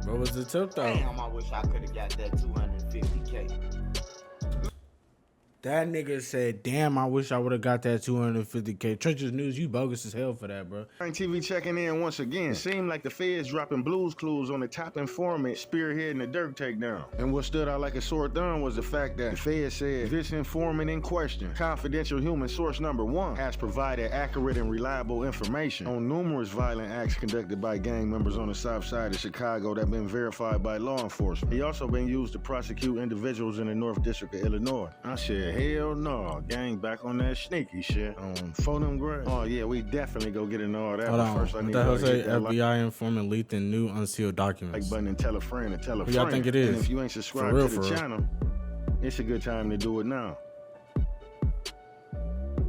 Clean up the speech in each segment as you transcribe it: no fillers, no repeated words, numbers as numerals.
What was the tip though? Damn, I wish I could have got that 250K. That nigga said, damn, I wish I would have got that 250K. Trenches News, you bogus as hell for that, bro. TV checking in once again. It seemed like the feds dropping blues clues on the top informant spearheading the Durk takedown. And what stood out like a sore thumb was the fact that the feds said this informant in question, confidential human source number 1, has provided accurate and reliable information on numerous violent acts conducted by gang members on the south side of Chicago that have been verified by law enforcement. He also been used to prosecute individuals in the North District of Illinois. I said, hell no, gang back on that sneaky shit. For them grades. Oh yeah, we definitely go get into all that. Hold on. First, I What need the hell to say get that FBI informant leaked in new unsealed documents? like button and tell a friend and tell a Who friend. y'all think it is? And if you ain't subscribed real, to the channel, it's a good time to do it now.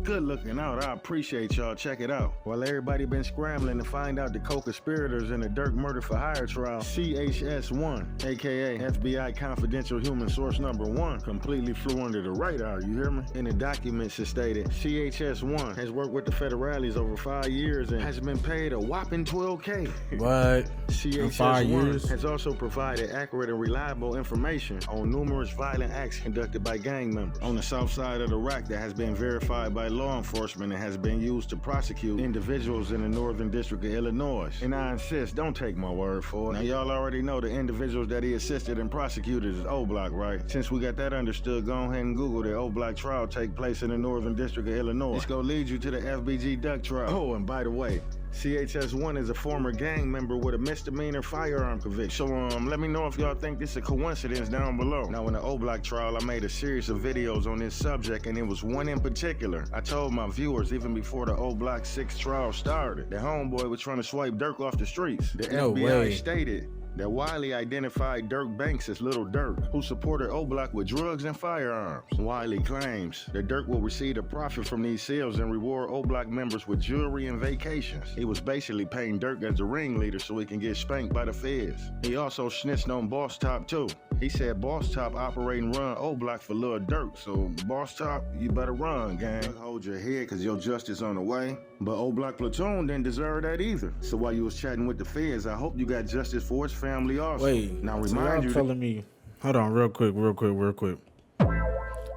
Good looking out. I appreciate y'all. Check it out. While everybody been scrambling to find out the co-conspirators in the Durk murder for hire trial, CHS1, aka FBI confidential human source number 1, completely flew under the radar, you hear me? In the documents it stated, CHS1 has worked with the federales over 5 years and has been paid a whopping $12K. What? In 5 years? CHS1 has also provided accurate and reliable information on numerous violent acts conducted by gang members on the south side of the rack that has been verified by law enforcement and has been used to prosecute individuals in the Northern District of Illinois. And I insist, don't take my word for it. Now y'all already know the individuals that he assisted and prosecuted is O-Block, right? Since we got that understood, go ahead and Google the O-Block trial take place in the Northern District of Illinois. It's gonna lead you to the FBG Duck trial. Oh, and by the way, CHS1 is a former gang member with a misdemeanor firearm conviction. So let me know if y'all think this is a coincidence down below. Now in the O-Block trial, I made a series of videos on this subject, and it was one in particular. I told my viewers even before the O-Block 6 trial started, the homeboy was trying to swipe Durk off the streets. The No FBI way. stated that Wiley identified Durk Banks as Lil Durk, who supported O-Block with drugs and firearms. Wiley claims that Durk will receive a profit from these sales and reward O-Block members with jewelry and vacations. He was basically paying Durk as the ringleader so he can get spanked by the feds. He also snitched on Boss Top too. He said Boss Top operate and run O-Block for Lil Durk, so Boss Top, you better run, gang. Hold your head, cause your justice on the way. But O-Block Platoon didn't deserve that either. So while you was chatting with the feds, I hope you got justice for his family also. Wait, now so remind y'all you telling me, hold on, real quick.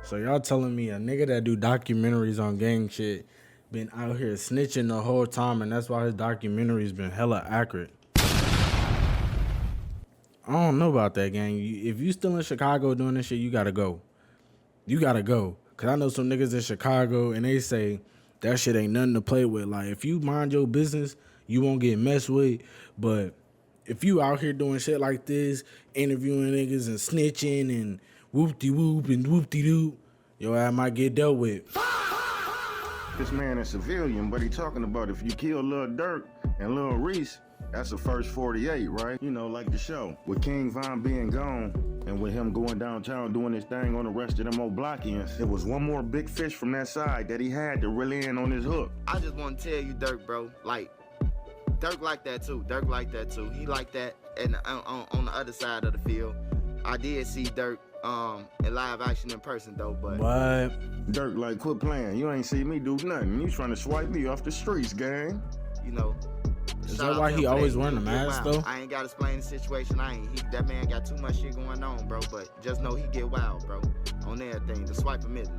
So y'all telling me a nigga that do documentaries on gang shit been out here snitching the whole time, and that's why his documentary's been hella accurate. I don't know about that, gang. If you still in Chicago doing this shit, you gotta go. You gotta go. Cause I know some niggas in Chicago and they say that shit ain't nothing to play with. Like, if you mind your business, you won't get messed with. But if you out here doing shit like this, interviewing niggas and snitching and whoop-de-whoop and whoop-de-doo, your ass might get dealt with. this man a civilian, but he talking about if you kill Lil Durk and Lil Reese, that's the first 48, right? You know, like the show. With King Von being gone, and with him going downtown doing his thing on the rest of them old Blockians, it was one more big fish from that side that he had to reel in on his hook. I just want to tell you, Durk, bro, like, Durk like that too. Durk like that too. He like that and on the other side of the field. I did see Durk in live action in person though, but What? Durk like, quit playing. You ain't see me do nothing. You trying to swipe me off the streets, gang. you know. Is shout that out why to he him for always that. wearing a He get mask, wild. though? I ain't gotta explain the situation. That man got too much shit going on, bro. But just know he get wild, bro. On everything. The swipe admittedly.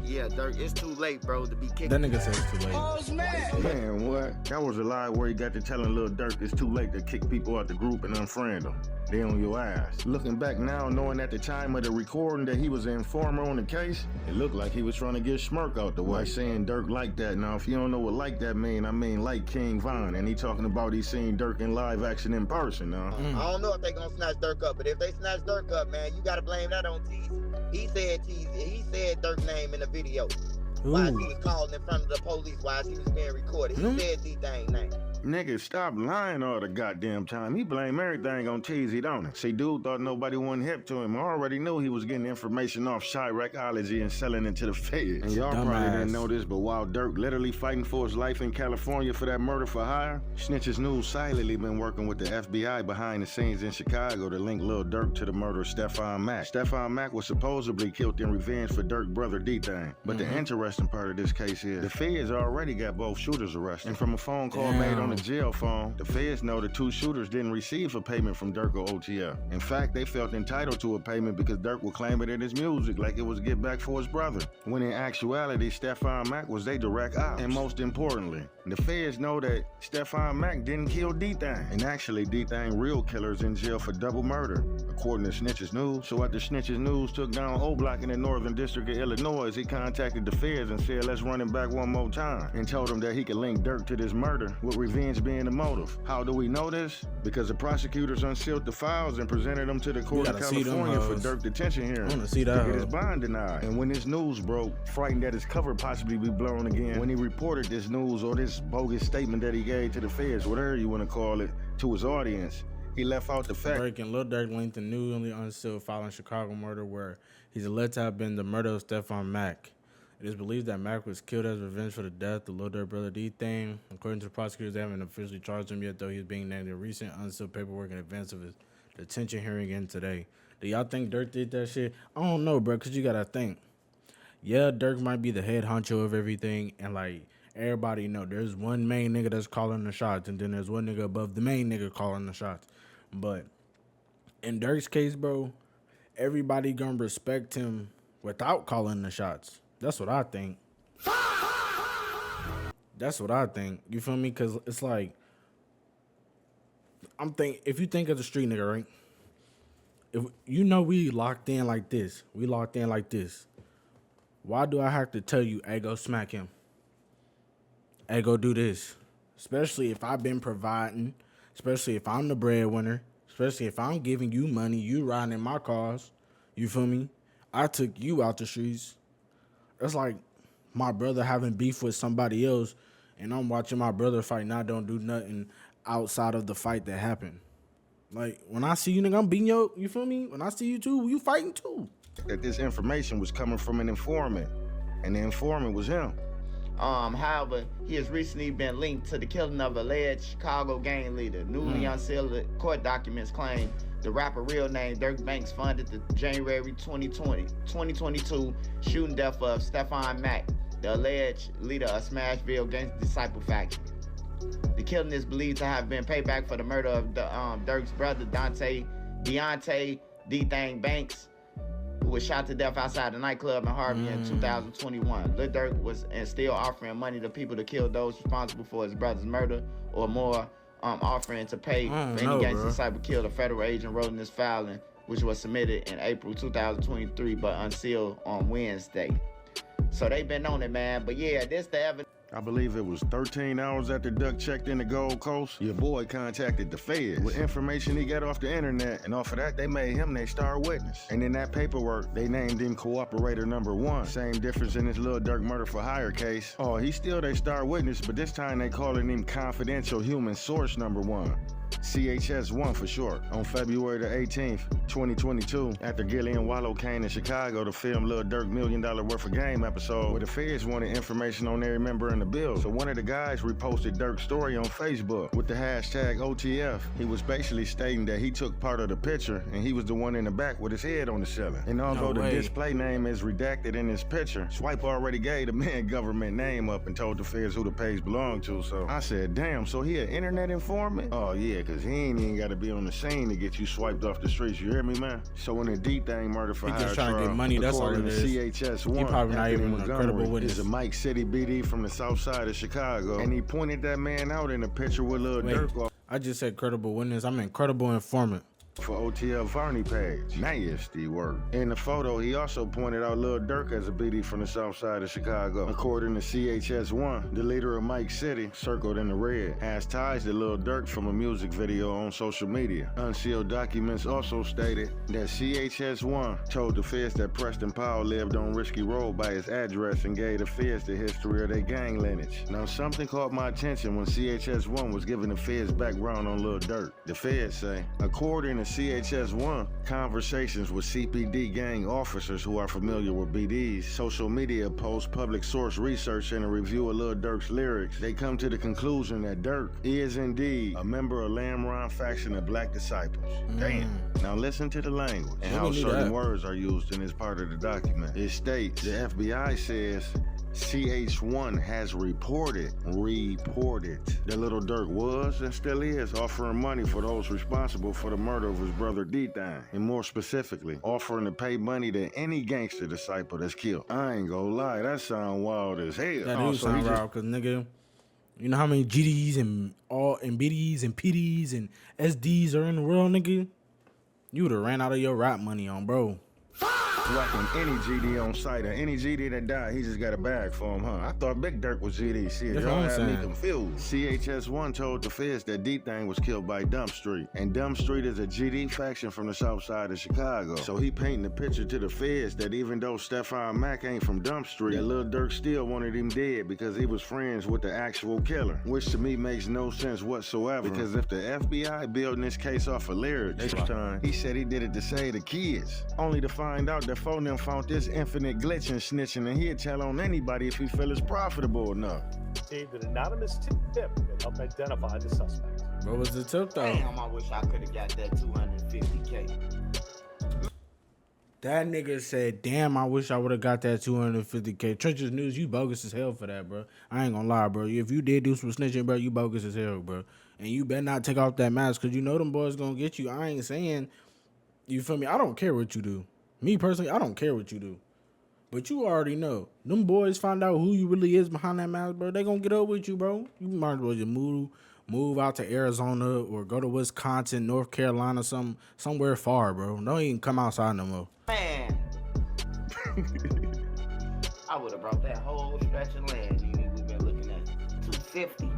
Yeah, Durk, it's too late, bro, to be kicking. That nigga said it's too late. Man, what? That was a lie where he got to telling Lil Durk it's too late to kick people out the group and unfriend them. They on your ass. Looking back now, knowing at the time of the recording that he was an informer on the case, it looked like he was trying to get Smirk out the way. Saying Durk like that. Now, if you don't know what like that mean, I mean like King Von. And he talking about he seen Durk in live action in person now. I don't know if they gonna snatch Durk up, but if they snatch Durk up, man, you gotta blame that on Teasy. He said Durk's name in the video. While he was calling in front of the police while he was being recorded. He said D-Thing name. Nigga, stop lying all the goddamn time. He blame everything on Teasy, don't he? See, dude thought nobody wasn't hip to him. I already knew he was getting information off Chiracology and selling it to the feds. And y'all probably didn't know this, but while Durk literally fighting for his life in California for that murder for hire, Snitch's News silently been working with the FBI behind the scenes in Chicago to link Lil Durk to the murder of Stephon Mack. Stephon Mack was supposedly killed in revenge for Durk's brother D-Thing. But the interesting part of this case is the feds already got both shooters arrested. And from a phone call made on on the jail phone, the feds know the two shooters didn't receive a payment from Durk or OTF. In fact, they felt entitled to a payment because Durk would claim it in his music like it was a get back for his brother, when in actuality, Stephon Mack was their direct ops. And most importantly, the feds know that Stephon Mack didn't kill D-Thang, and actually D-Thang real killer's in jail for double murder, according to Snitch's News. So after Snitch's News took down O-Block in the Northern District of Illinois, he contacted the feds and said, let's run him back one more time, and told him that he could link Durk to this murder, with revenge being the motive. How do we know this? Because the prosecutors unsealed the files and presented them to the court of California for Durk detention hearing. I wanna see that. To get his bond denied. And when this news broke, frightened that his cover possibly be blown again, when he reported this news or this bogus statement that he gave to the feds, whatever you want to call it, to his audience, he left out the fact. Durk and Lil Durk linked the newly unsealed file in Chicago murder where he's alleged to have been the murder of Stephon Mack. It is believed that Mack was killed as revenge for the death of Lil Durk brother D-Thang. According to the prosecutors, they haven't officially charged him yet, though he's being named in recent unsealed paperwork in advance of his detention hearing in today. Do y'all think Durk did that shit? I don't know, bro, because you got to think. Yeah, Durk might be the head honcho of everything, and, like, everybody know there's one main nigga that's calling the shots, and then there's one nigga above the main nigga calling the shots. But in Durk's case, bro, everybody gonna respect him without calling the shots. That's what I think. That's what I think. You feel me? Because it's like, if you think of the street nigga, right? If you know we locked in like this, why do I have to tell you, hey, go smack him? Hey, go do this? Especially if I've been providing, especially if I'm the breadwinner, especially if I'm giving you money, you riding in my cars, you feel me? I took you out the streets. It's like my brother having beef with somebody else, and I'm watching my brother fight, and I don't do nothing outside of the fight that happened. Like, when I see you, nigga, I'm beating you feel me? When I see you too, you fighting too. That this information was coming from an informant, and the informant was him. However, he has recently been linked to the killing of alleged Chicago gang leader. Newly unsealed court documents claim the rapper real name Durk Banks funded the January 2022 shooting death of Stephon Mack, the alleged leader of Smashville Gangsta Disciple faction. The killing is believed to have been payback for the murder of Durk's brother Deontay D-Thang Banks, who was shot to death outside the nightclub in Harvey in 2021. Lil Durk was and still offering money to people to kill those responsible for his brother's murder, or more, offering to pay for any Gangsta Disciple killed. A federal agent wrote in this filing, which was submitted in April 2023 but unsealed on Wednesday. So they been on it, man. But yeah, this the evidence. I believe it was 13 hours after Duck checked in the Gold Coast, your boy contacted the feds with information he got off the internet, and off of that, they made him their star witness. And in that paperwork, they named him cooperator number 1. Same difference in his Lil Durk murder for hire case. Oh, he's still their star witness, but this time they calling him confidential human source number 1. CHS1 for short. On February the 18th, 2022, after Gilly and Wallow came to Chicago to film Lil Durk $1 Million Worth of Game episode, where the feds wanted information on every member in the bill. So one of the guys reposted Durk's story on Facebook with the hashtag OTF. He was basically stating that he took part of the picture and he was the one in the back with his head on the ceiling. And although the display name is redacted in his picture, Swipe already gave the man government name up and told the feds who the page belonged to. So I said, damn, so he an internet informant? Oh yeah, cause he ain't even gotta be on the scene to get you swiped off the streets, you hear me, man? So when the D-Thang murder for hire trying to get money, that's all it is. CHS1, he probably not even a credible witness. Is a Mike City BD from the south side of Chicago, and he pointed that man out in a picture with Lil Durk off. I just said credible witness. I'm an credible informant. For OTL Varney page. Nasty work. In the photo, he also pointed out Lil Durk as a BD from the south side of Chicago. According to CHS1, the leader of Mike City, circled in the red, has ties to Lil Durk from a music video on social media. Unsealed documents also stated that CHS1 told the feds that Preston Powell lived on Risky Road by his address and gave the feds the history of their gang lineage. Now, something caught my attention when CHS1 was giving the feds background on Lil Durk. The feds say, according to CHS1, conversations with CPD gang officers who are familiar with BDs, social media posts, public source research, and a review of Lil Durk's lyrics, they come to the conclusion that Durk is indeed a member of Lamron faction of Black Disciples. Damn. Now listen to the language and how certain words are used in this part of the document. It states, the FBI says, CH1 has reported that Lil Durk was and still is offering money for those responsible for the murder of his brother D-Thang, and more specifically, offering to pay money to any gangster disciple that's killed. I ain't gonna lie, that sound wild as hell. That do sound wild, cause nigga, you know how many GDs and BDs and PDs and SDs are in the world, nigga? You would have ran out of your rap money on, bro. Whacking any GD on sight or any GD that died, he just got a bag for him, huh? I thought Big Durk was GD. Shit, That's y'all what I'm had me saying. confused. CHS1 told the feds that D-Thang was killed by Dump Street. And Dump Street is a GD faction from the south side of Chicago. So he painting the picture to the feds that even though Stephon Mack ain't from Dump Street, that Lil Durk still wanted him dead because he was friends with the actual killer. Which to me makes no sense whatsoever. Because if the FBI building this case off of lyrics this time, he said he did it to save the kids. Only to find out that phone them found this infinite glitch and snitching, and he'd tell on anybody if he feel it's profitable enough. Received an anonymous tip that helped identify the suspect. What was the tip though? Damn, I wish I could have got that 250K. That nigga said, damn, I wish I would have got that 250K. Trenches News, you bogus as hell for that, bro. I ain't gonna lie, bro. If you did do some snitching, bro, you bogus as hell, bro. And you better not take off that mask, because you know them boys gonna get you. I ain't saying, you feel me? I don't care what you do. Me personally, I don't care what you do. But you already know. Them boys find out who you really is behind that mask, bro. They gonna get up with you, bro. You might as well just move out to Arizona or go to Wisconsin, North Carolina, somewhere far, bro. Don't even come outside no more. Man, I would have brought that whole stretch of land. We've been looking at 250.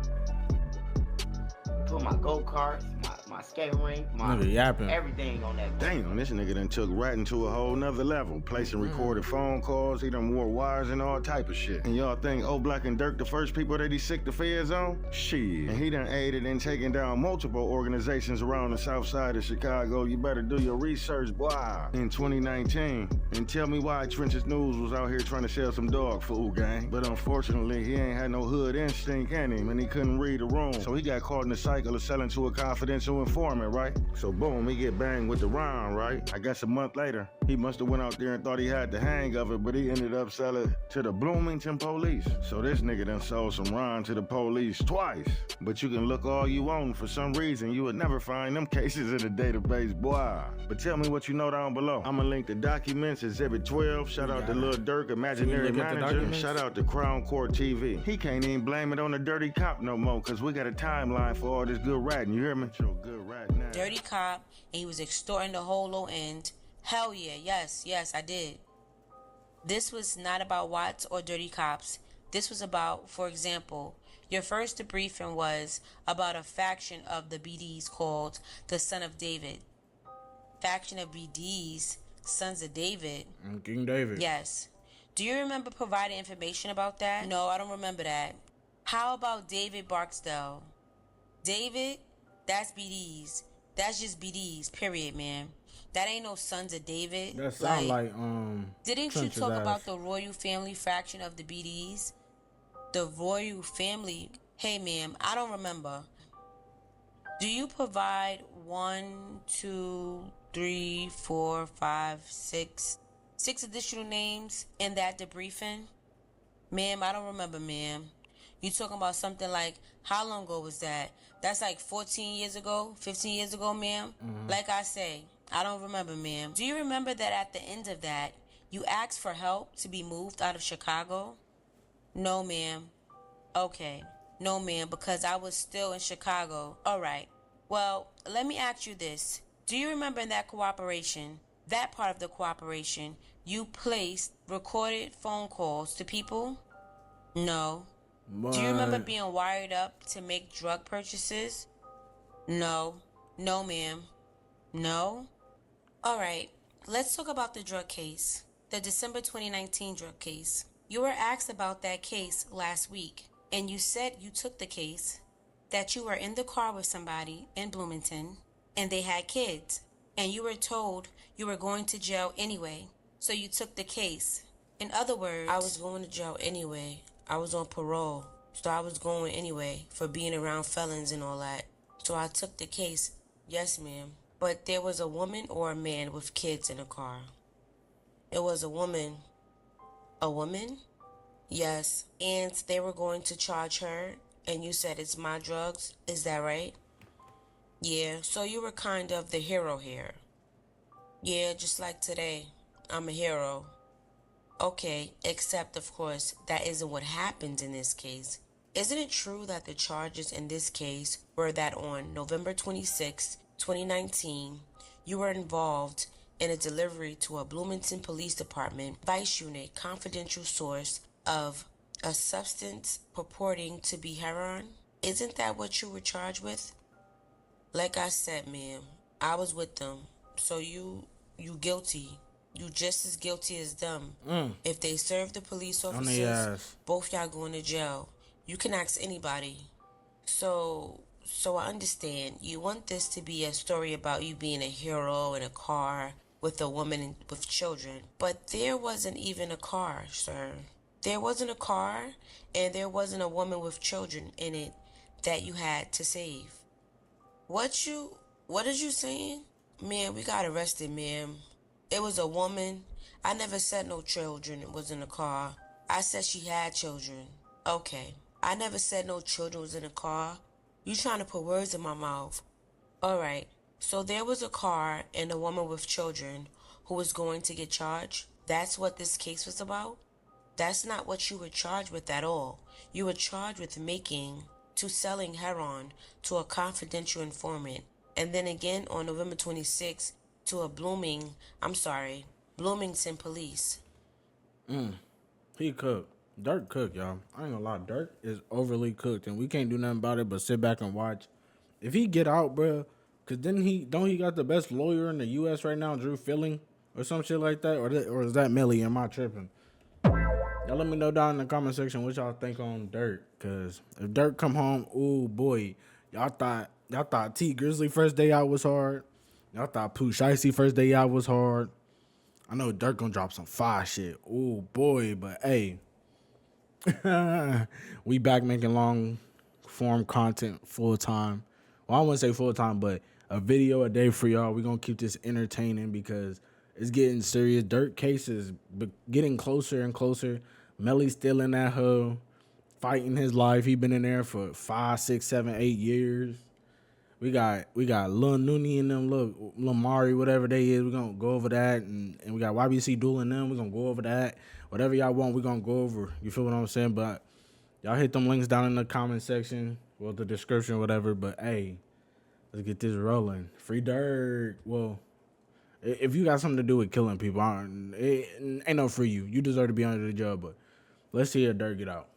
Put my go-karts, my skate rink, my everything on that. Damn, this nigga done took ratting to a whole nother level. Placing recorded phone calls, he done wore wires and all type of shit. And y'all think Black and Durk the first people that he sicked the feds on? Shit. And he done aided in taking down multiple organizations around the south side of Chicago. You better do your research, boy. In 2019, and tell me why Trenches News was out here trying to sell some dog food, gang. But unfortunately, he ain't had no hood instinct in him, and he couldn't read the room. So he got caught in the cycle of selling to a confidential informant, right? So boom, he get banged with the round, right? I guess a month later, he must have went out there and thought he had the hang of it, but he ended up selling to the Bloomington police. So this nigga done sold some round to the police twice. But you can look all you want, for some reason, you would never find them cases in the database, boy. But tell me what you know down below. I'ma link the documents, Exhibit 12. Shout out to Lil Durk, Imaginary Manager. And shout out to Crown Court TV. He can't even blame it on the dirty cop no more, cause we got a timeline for all this good ratting, you hear me? Show good ratting now. Dirty cop, and he was extorting the whole low end. Hell yeah, yes, I did. This was not about Watts or dirty cops. This was about, for example, your first debriefing was about a faction of the BDs called the Son of David. Faction of BDs, Sons of David. King David. Yes. Do you remember providing information about that? No, I don't remember that. How about David Barksdale? David, that's BDs. That's just BDs, period, man. That ain't no Sons of David. That sound like didn't you talk about the Royal Family faction of the BDs? The Royal Family. Hey, ma'am, I don't remember. Do you provide 1, 2, 3, 4, 5, 6 additional names in that debriefing? Ma'am, I don't remember, ma'am. You talking about something like, how long ago was that? That's like 14 years ago, 15 years ago, ma'am. Like I say, I don't remember, ma'am. Do you remember that at the end of that, you asked for help to be moved out of Chicago? No, ma'am. Okay. No, ma'am, because I was still in Chicago. All right. Well, let me ask you this. Do you remember in that cooperation, that part of the cooperation, you placed recorded phone calls to people? No. What? Do you remember being wired up to make drug purchases? No. No, ma'am. No? All right. Let's talk about the drug case. The December 2019 drug case. You were asked about that case last week, and you said you took the case, that you were in the car with somebody in Bloomington, and they had kids, and you were told you were going to jail anyway, so you took the case. In other words, I was going to jail anyway. I was on parole, so I was going anyway for being around felons and all that. So I took the case. Yes, ma'am. But there was a woman or a man with kids in the car. It was a woman. A woman? Yes, and they were going to charge her, and you said it's my drugs. Is that right? Yeah, so you were kind of the hero here. Yeah, just like today. I'm a hero. Okay, except of course, that isn't what happened in this case. Isn't it true that the charges in this case were that on November 26, 2019, you were involved in a delivery to a Bloomington Police Department Vice Unit confidential source of a substance purporting to be heroin? Isn't that what you were charged with? Like I said, ma'am, I was with them. So you guilty. You just as guilty as them. If they serve the police On the officers, ass. both y'all going to jail. You can ask anybody. So I understand. You want this to be a story about you being a hero in a car with a woman with children. But there wasn't even a car, sir. There wasn't a car, and there wasn't a woman with children in it that you had to save. What is you saying? Man, we got arrested, ma'am. It was a woman. I never said no children was in the car. I said she had children. Okay. I never said no children was in the car. You trying to put words in my mouth. Alright. So there was a car and a woman with children who was going to get charged. That's what this case was about? That's not what you were charged with at all. You were charged with selling heroin to a confidential informant, and then again on November 26th to Bloomington police. He cooked. Durk cooked, y'all. I ain't gonna lie. Durk is overly cooked, and we can't do nothing about it but sit back and watch. If he get out, bro, cause then he got the best lawyer in the U.S. right now, Drew Filling, or some shit like that, or is that Millie? Am I tripping? Y'all let me know down in the comment section what y'all think on Durk, cause if Durk come home, ooh boy, y'all thought T Grizzly first day out was hard. Y'all thought Pooh Shiesty first day out was hard. I know Durk gonna drop some fire shit. Ooh boy, but hey, we back making long form content full time. Well, I wouldn't say full time, but a video a day for y'all. We gonna keep this entertaining because it's getting serious. Durk case is getting closer and closer. Melly's still in that hole, fighting his life. He been in there for 5, 6, 7, 8 years. We got Lil Nooney and them, Lil Mari, whatever they is. We're going to go over that. And we got YBC dueling them. We're going to go over that. Whatever y'all want, we're going to go over. You feel what I'm saying? But y'all hit them links down in the comment section. Well, the description, whatever. But, hey, let's get this rolling. Free Durk. Well, if you got something to do with killing people, it ain't no free you. You deserve to be under the jail. But let's see Durk get out.